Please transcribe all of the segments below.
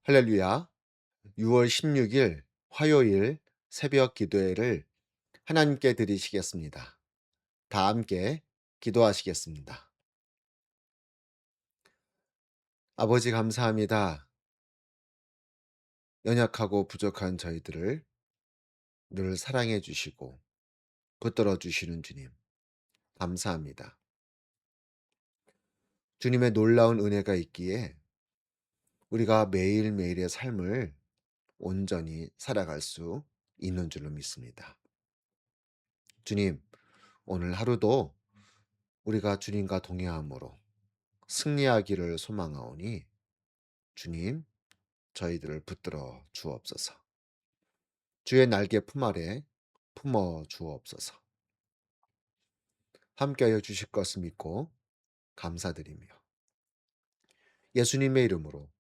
할렐루야. 6월 16일 화요일 새벽 기도회를 하나님께 드리시겠습니다. 다 함께 기도하시겠습니다. 아버지 감사합니다. 연약하고 부족한 저희들을 늘 사랑해 주시고 붙들어 주시는 주님, 감사합니다. 주님의 놀라운 은혜가 있기에 우리가 매일매일의 삶을 온전히 살아갈 수 있는 줄로 믿습니다. 주님, 오늘 하루도 우리가 주님과 동행함으로 승리하기를 소망하오니 주님, 저희들을 붙들어 주옵소서. 주의 날개 품 아래 품어 주옵소서. 함께하여 주실 것을 믿고 감사드리며 예수님의 이름으로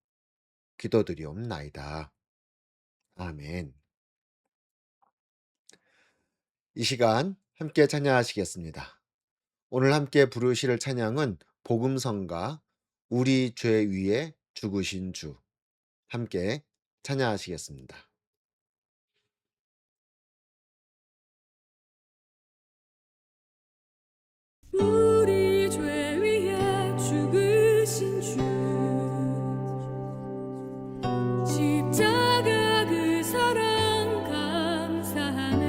기도드리옵나이다. 아멘. 이 시간 함께 찬양하시겠습니다. 오늘 함께 부르실 찬양은 복음성가 우리 죄 위에 죽으신 주, 함께 찬양하시겠습니다. 우리 죄 위에 죽으신 주 십자가 그 사랑 감사하네.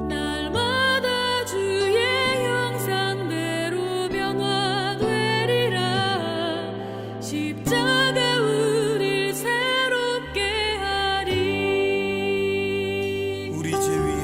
날마다 주의 형상대로 변화되리라. 십자가 우릴 새롭게 하리. 우리 죄 위에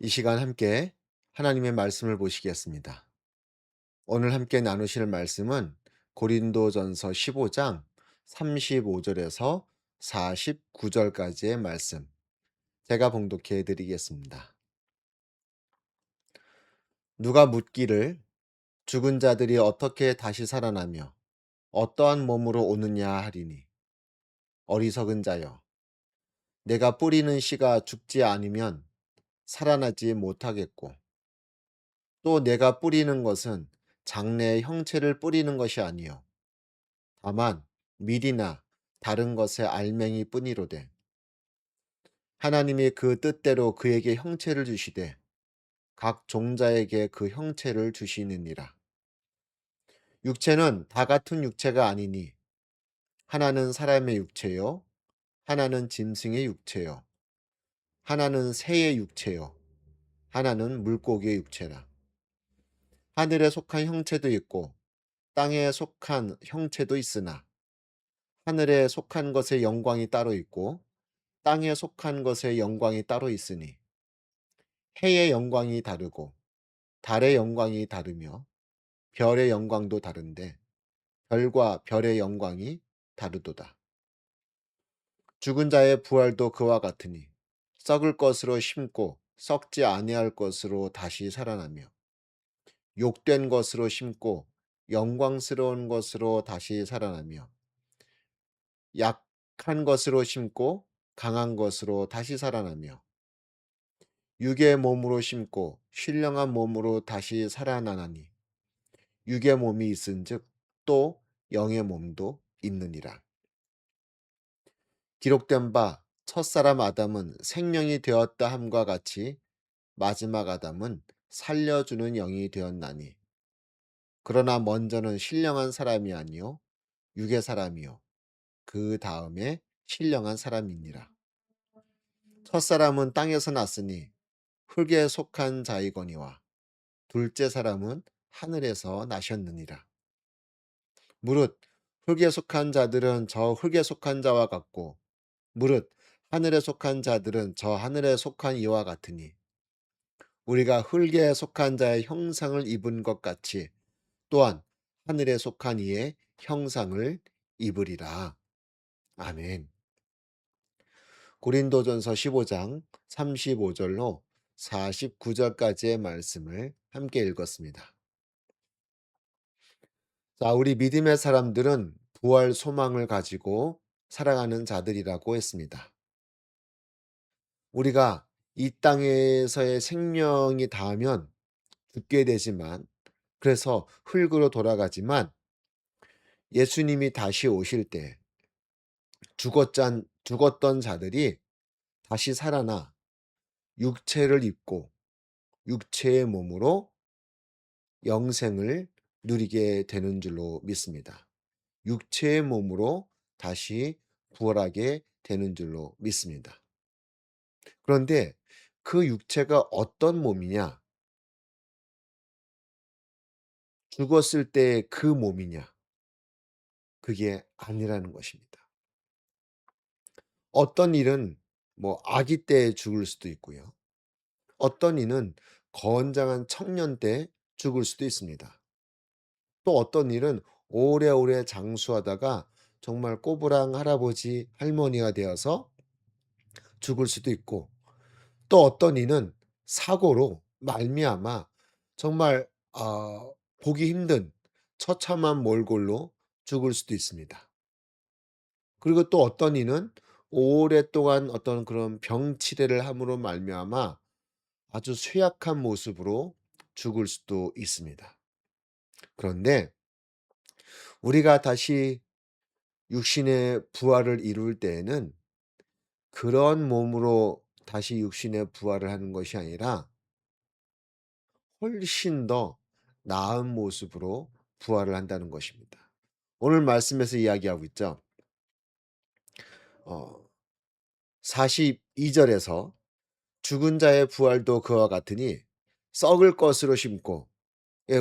이 시간 함께 하나님의 말씀을 보시겠습니다. 오늘 함께 나누실 말씀은 고린도전서 15장 35절에서 49절까지의 말씀. 제가 봉독해 드리겠습니다. 누가 묻기를 죽은 자들이 어떻게 다시 살아나며 어떠한 몸으로 오느냐 하리니, 어리석은 자여, 내가 뿌리는 씨가 죽지 않으면 살아나지 못하겠고, 또 내가 뿌리는 것은 장래의 형체를 뿌리는 것이 아니요 다만 밀이나 다른 것의 알맹이 뿐이로되, 하나님이 그 뜻대로 그에게 형체를 주시되 각 종자에게 그 형체를 주시느니라. 육체는 다 같은 육체가 아니니, 하나는 사람의 육체요, 하나는 짐승의 육체요, 하나는 새의 육체요, 하나는 물고기의 육체라. 하늘에 속한 형체도 있고 땅에 속한 형체도 있으나, 하늘에 속한 것의 영광이 따로 있고 땅에 속한 것의 영광이 따로 있으니, 해의 영광이 다르고 달의 영광이 다르며 별의 영광도 다른데 별과 별의 영광이 다르도다. 죽은 자의 부활도 그와 같으니, 썩을 것으로 심고 썩지 아니할 것으로 다시 살아나며, 욕된 것으로 심고 영광스러운 것으로 다시 살아나며, 약한 것으로 심고 강한 것으로 다시 살아나며, 육의 몸으로 심고 신령한 몸으로 다시 살아나나니, 육의 몸이 있은즉 또 영의 몸도 있느니라. 기록된 바 첫사람 아담은 생명이 되었다 함과 같이 마지막 아담은 살려주는 영이 되었나니, 그러나 먼저는 신령한 사람이 아니요 육의 사람이요 그 다음에 신령한 사람이니라. 첫사람은 땅에서 났으니 흙에 속한 자이거니와 둘째 사람은 하늘에서 나셨느니라. 무릇 흙에 속한 자들은 저 흙에 속한 자와 같고, 무릇 하늘에 속한 자들은 저 하늘에 속한 이와 같으니, 우리가 흙에 속한 자의 형상을 입은 것 같이 또한 하늘에 속한 이의 형상을 입으리라. 아멘. 고린도전서 15장 35절로 49절까지의 말씀을 함께 읽었습니다. 자, 우리 믿음의 사람들은 부활 소망을 가지고 살아가는 자들이라고 했습니다. 우리가 이 땅에서의 생명이 닿으면 죽게 되지만, 그래서 흙으로 돌아가지만, 예수님이 다시 오실 때 죽었던 자들이 다시 살아나 육체를 입고 육체의 몸으로 영생을 누리게 되는 줄로 믿습니다. 육체의 몸으로 다시 부활하게 되는 줄로 믿습니다. 그런데 그 육체가 어떤 몸이냐? 죽었을 때 그 몸이냐? 그게 아니라는 것입니다. 어떤 일은 아기 때 죽을 수도 있고요. 어떤 이는 건장한 청년 때 죽을 수도 있습니다. 또 어떤 일은 오래오래 장수하다가 정말 꼬부랑 할아버지, 할머니가 되어서 죽을 수도 있고, 또 어떤 이는 사고로 말미암아 정말 보기 힘든 처참한 몰골로 죽을 수도 있습니다. 그리고 또 어떤 이는 오랫동안 어떤 그런 병치레를 함으로 말미암아 아주 쇠약한 모습으로 죽을 수도 있습니다. 그런데 우리가 다시 육신의 부활을 이룰 때에는 그런 몸으로 다시 육신의 부활을 하는 것이 아니라 훨씬 더 나은 모습으로 부활을 한다는 것입니다. 오늘 말씀에서 이야기하고 있죠. 42절에서 죽은 자의 부활도 그와 같으니 썩을 것으로 심고,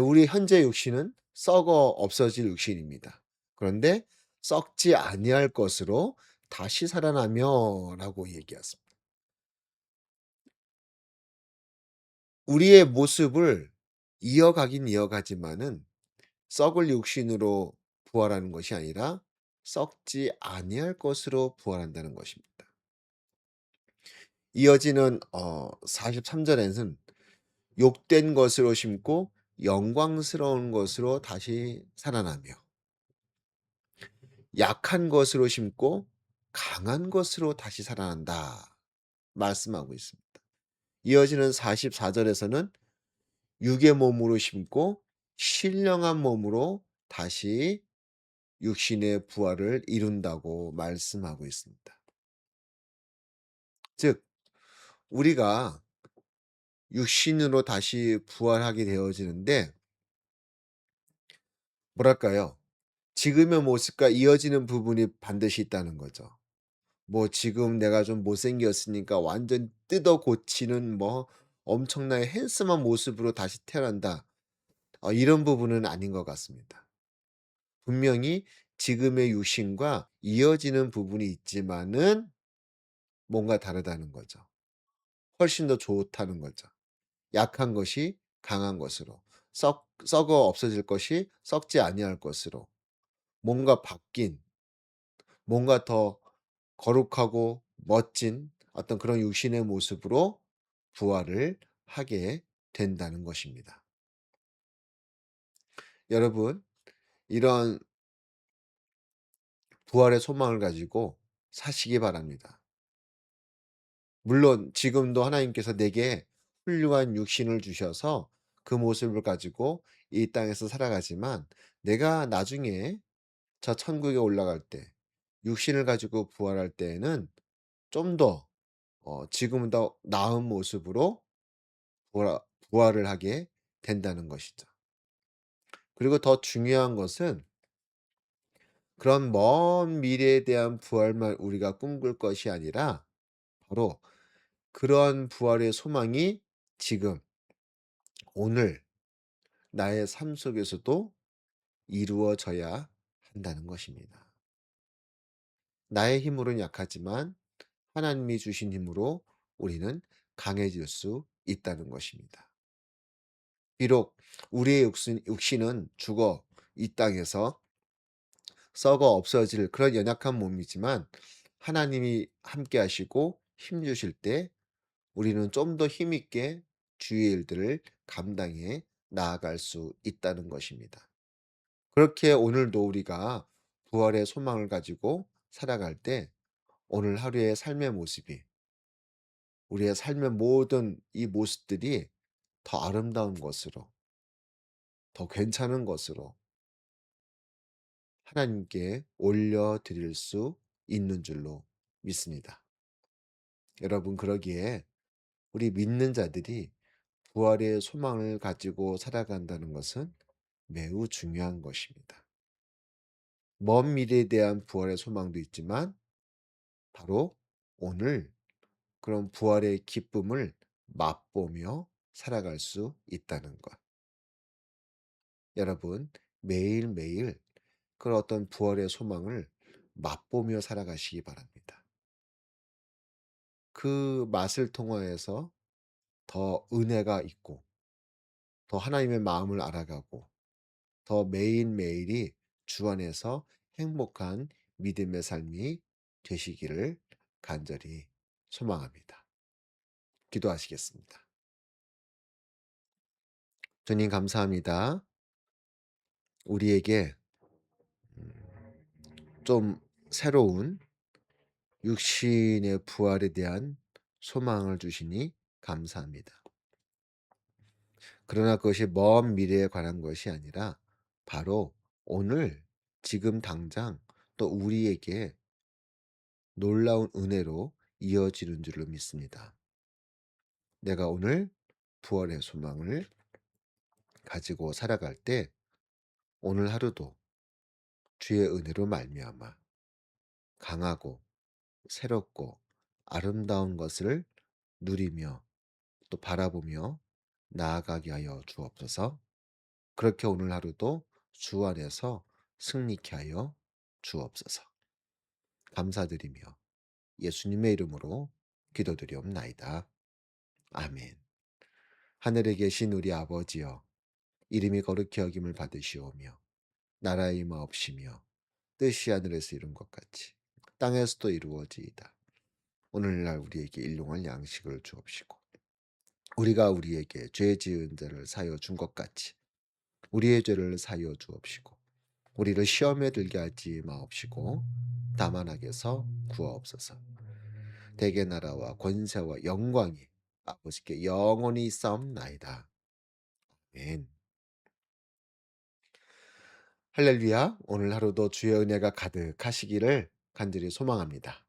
우리 현재 육신은 썩어 없어질 육신입니다. 그런데 썩지 아니할 것으로 다시 살아나며라고 얘기했습니다. 우리의 모습을 이어가긴 이어가지만은 썩을 육신으로 부활하는 것이 아니라 썩지 아니할 것으로 부활한다는 것입니다. 이어지는 43 절에는 욕된 것으로 심고 영광스러운 것으로 다시 살아나며 약한 것으로 심고 강한 것으로 다시 살아난다 말씀하고 있습니다. 이어지는 44 절에서는 육의 몸으로 심고 신령한 몸으로 다시 육신의 부활을 이룬다고 말씀하고 있습니다. 즉 우리가 육신으로 다시 부활하게 되어지는데 뭐랄까요? 지금의 모습과 이어지는 부분이 반드시 있다는 거죠. 뭐 지금 내가 좀 못생겼으니까 완전 뜯어 고치는 뭐 엄청나게 핸섬한 모습으로 다시 태어난다. 이런 부분은 아닌 것 같습니다. 분명히 지금의 육신과 이어지는 부분이 있지만은 뭔가 다르다는 거죠. 훨씬 더 좋다는 거죠. 약한 것이 강한 것으로, 썩어 없어질 것이 썩지 아니할 것으로, 뭔가 바뀐, 뭔가 더 거룩하고 멋진 어떤 그런 육신의 모습으로 부활을 하게 된다는 것입니다. 여러분, 이런 부활의 소망을 가지고 사시기 바랍니다. 물론 지금도 하나님께서 내게 훌륭한 육신을 주셔서 그 모습을 가지고 이 땅에서 살아가지만 내가 나중에 저 천국에 올라갈 때 육신을 가지고 부활할 때에는 좀 더 지금보다 나은 모습으로 부활 부활을 하게 된다는 것이죠. 그리고 더 중요한 것은 그런 먼 미래에 대한 부활만 우리가 꿈꿀 것이 아니라 바로 그런 부활의 소망이 지금 오늘 나의 삶 속에서도 이루어져야 한다는 것입니다. 나의 힘으로는 약하지만 하나님이 주신 힘으로 우리는 강해질 수 있다는 것입니다. 비록 우리의 육신은 죽어 이 땅에서 썩어 없어질 그런 연약한 몸이지만 하나님이 함께 하시고 힘 주실 때 우리는 좀 더 힘있게 주의 일들을 감당해 나아갈 수 있다는 것입니다. 그렇게 오늘도 우리가 부활의 소망을 가지고 살아갈 때 오늘 하루의 삶의 모습이 우리의 삶의 모든 이 모습들이 더 아름다운 것으로 더 괜찮은 것으로 하나님께 올려드릴 수 있는 줄로 믿습니다. 여러분 그러기에 우리 믿는 자들이 부활의 소망을 가지고 살아간다는 것은 매우 중요한 것입니다. 먼 미래에 대한 부활의 소망도 있지만 바로 오늘 그런 부활의 기쁨을 맛보며 살아갈 수 있다는 것. 여러분 매일매일 그런 어떤 부활의 소망을 맛보며 살아가시기 바랍니다. 그 맛을 통하여서 더 은혜가 있고 더 하나님의 마음을 알아가고 더 매일매일이 주 안에서 행복한 믿음의 삶이 되시기를 간절히 소망합니다. 기도하시겠습니다. 주님 감사합니다. 우리에게 좀 새로운 육신의 부활에 대한 소망을 주시니 감사합니다. 그러나 그것이 먼 미래에 관한 것이 아니라 바로 오늘 지금 당장 또 우리에게 놀라운 은혜로 이어지는 줄로 믿습니다. 내가 오늘 부활의 소망을 가지고 살아갈 때 오늘 하루도 주의 은혜로 말미암아 강하고 새롭고 아름다운 것을 누리며 또 바라보며 나아가게 하여 주옵소서. 그렇게 오늘 하루도 주 안에서 승리케 하여 주옵소서. 감사드리며 예수님의 이름으로 기도드리옵나이다. 아멘. 하늘에 계신 우리 아버지여, 이름이 거룩히 여김을 받으시오며 나라의 임하옵시며 뜻이 하늘에서 이룬 것 같이 땅에서도 이루어지이다. 오늘날 우리에게 일용할 양식을 주옵시고 우리가 우리에게 죄 지은 자를 사여 준 것 같이 우리의 죄를 사여 주옵시고 우리를 시험에 들게 하지 마옵시고 다만 악에서 구하옵소서. 대개 나라와 권세와 영광이 아버지께 영원히 있사옵나이다. 아멘. 할렐루야. 오늘 하루도 주의 은혜가 가득하시기를 간절히 소망합니다.